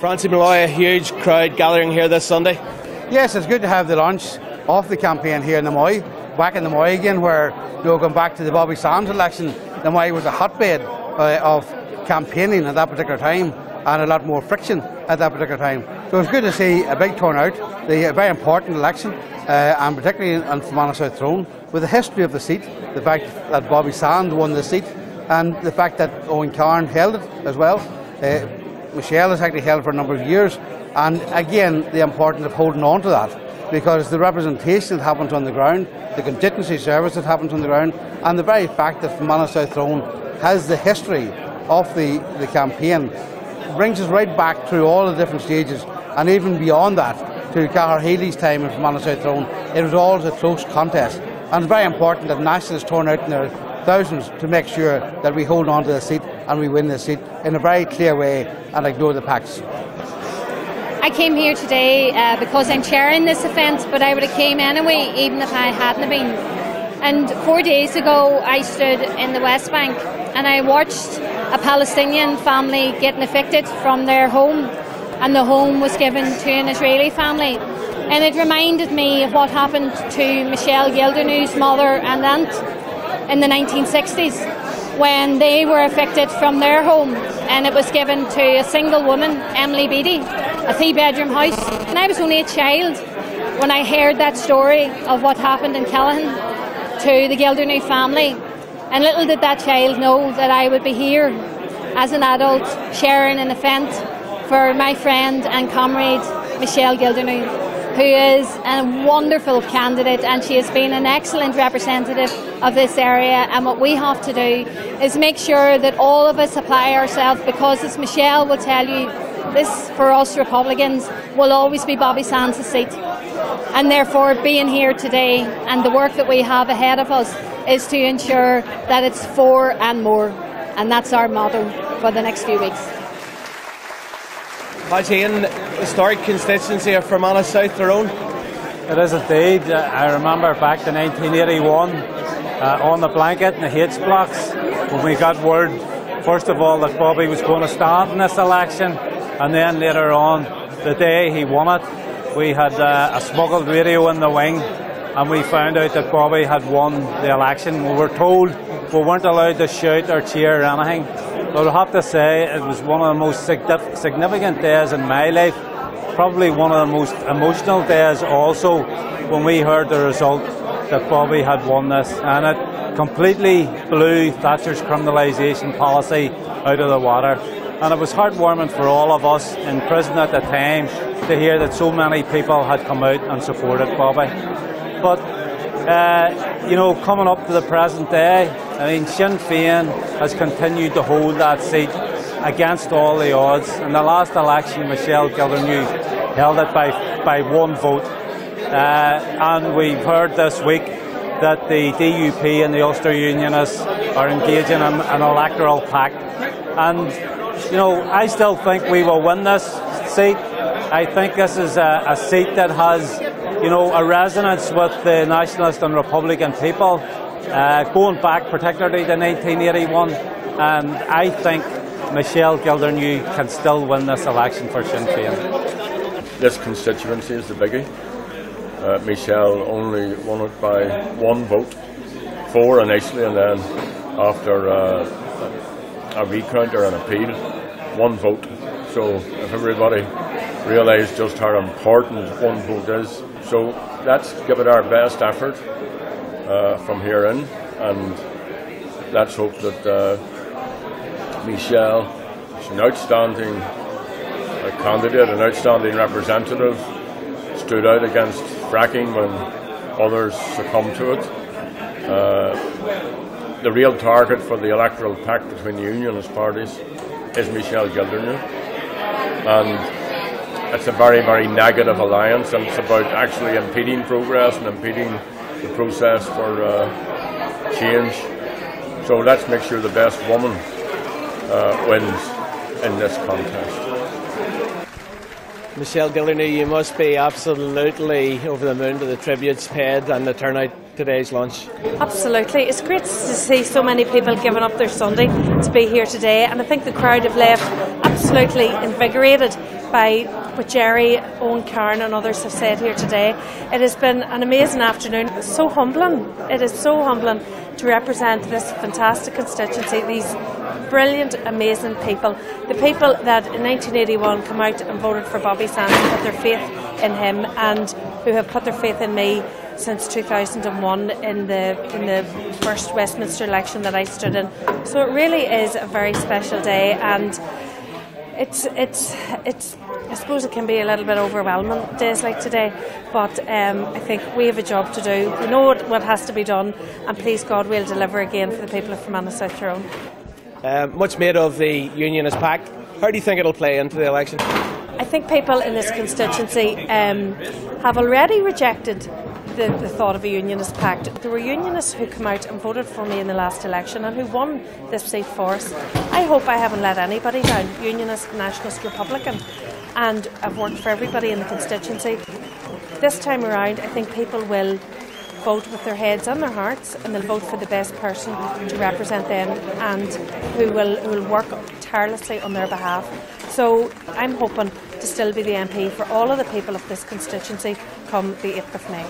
Francie Malloy, a huge crowd gathering here this Sunday. Yes, it's good to have the launch of the campaign here in the Moy, back in the Moy again, where going back to the Bobby Sands election, the Moy was a hotbed of campaigning at that particular time, and a lot more friction at that particular time. So it's good to see a big turnout, a very important election, and particularly in Fermanagh South Tyrone, with the history of the seat, the fact that Bobby Sands won the seat, and the fact that Owen Carn held it as well. Michelle has actually held for a number of years, and again the importance of holding on to that, because the representation that happens on the ground, the constituency service that happens on the ground, and the very fact that Fermanagh South Tyrone has the history of the campaign brings us right back through all the different stages, and even beyond that to Cahir Healy's time in Fermanagh South Tyrone. It was always a close contest, and it's very important that nationalists turn out in their thousands to make sure that we hold on to the seat and we win the seat in a very clear way and ignore the pacts. I came here today because I'm chairing this event, but I would have came anyway even if I hadn't been. And 4 days ago I stood in the West Bank and I watched a Palestinian family getting evicted from their home, and the home was given to an Israeli family. And it reminded me of what happened to Michelle Gildernew's mother and aunt in the 1960s, when they were evicted from their home and it was given to a single woman, Emily Beattie, a 3-bedroom house. And I was only a child when I heard that story of what happened in Callahan to the Gildernew family, and little did that child know that I would be here as an adult sharing an event for my friend and comrade Michelle Gildernew, who is a wonderful candidate, and she has been an excellent representative of this area. And what we have to do is make sure that all of us apply ourselves, because as Michelle will tell you, this for us Republicans will always be Bobby Sands' seat. And therefore being here today and the work that we have ahead of us is to ensure that it's 4 and more. And that's our motto for the next few weeks. Martin, historic constituency of Fermanagh South Tyrone. It is indeed. I remember back to 1981 on the blanket in the H blocks when we got word, first of all, that Bobby was going to stand in this election, and then later on, the day he won it, we had a smuggled radio in the wing, and we found out that Bobby had won the election. We were told we weren't allowed to shout or cheer or anything. But I have to say it was one of the most significant days in my life, probably one of the most emotional days also, when we heard the result that Bobby had won this, and it completely blew Thatcher's criminalisation policy out of the water. And it was heartwarming for all of us in prison at the time to hear that so many people had come out and supported Bobby. But you know, coming up to the present day, I mean, Sinn Féin has continued to hold that seat against all the odds. In the last election, Michelle Gildernew held it by 1 vote. And we've heard this week that the DUP and the Ulster Unionists are engaging in an electoral pact. And, you know, I still think we will win this seat. I think this is a seat that has, you know, a resonance with the nationalist and Republican people, going back particularly to 1981, and I think Michelle Gildernew can still win this election for Sinn Féin. This constituency is the biggie. Michelle only won it by 1 vote, 4 initially, and then after a recount or an appeal, 1 vote. So if everybody realised just how important 1 vote is, so let's give it our best effort from here in, and let's hope that Michelle is an outstanding candidate, an outstanding representative, stood out against fracking when others succumbed to it. The real target for the electoral pact between the unionist parties is Michelle Gildernew, and it's a very, very negative alliance, and it's about actually impeding progress and impeding the process for change. So let's make sure the best woman wins in this contest. Michelle Gildernew, you must be absolutely over the moon to the tributes paid and the turnout today's lunch. Absolutely. It's great to see so many people giving up their Sunday to be here today, and I think the crowd have left absolutely invigorated by what Gerry, Owen, Karen and others have said here today. It has been an amazing afternoon. It's so humbling. It is so humbling to represent this fantastic constituency, these brilliant, amazing people. The people that in 1981 came out and voted for Bobby Sands and put their faith in him, and who have put their faith in me since 2001 in the first Westminster election that I stood in. So it really is a very special day, and it's I suppose it can be a little bit overwhelming days like today, but I think we have a job to do. We know what has to be done, and please God we'll deliver again for the people of Fermanagh South Tyrone. Much made of the Unionist Pact. How do you think it'll play into the election? I think people in this constituency have already rejected the thought of a Unionist Pact. There were Unionists who came out and voted for me in the last election and who won this seat for us. I hope I haven't let anybody down, Unionist, Nationalist, Republican, and I've worked for everybody in the constituency. This time around I think people will vote with their heads and their hearts, and they'll vote for the best person to represent them and who will work tirelessly on their behalf. So I'm hoping to still be the MP for all of the people of this constituency come the 8th of May.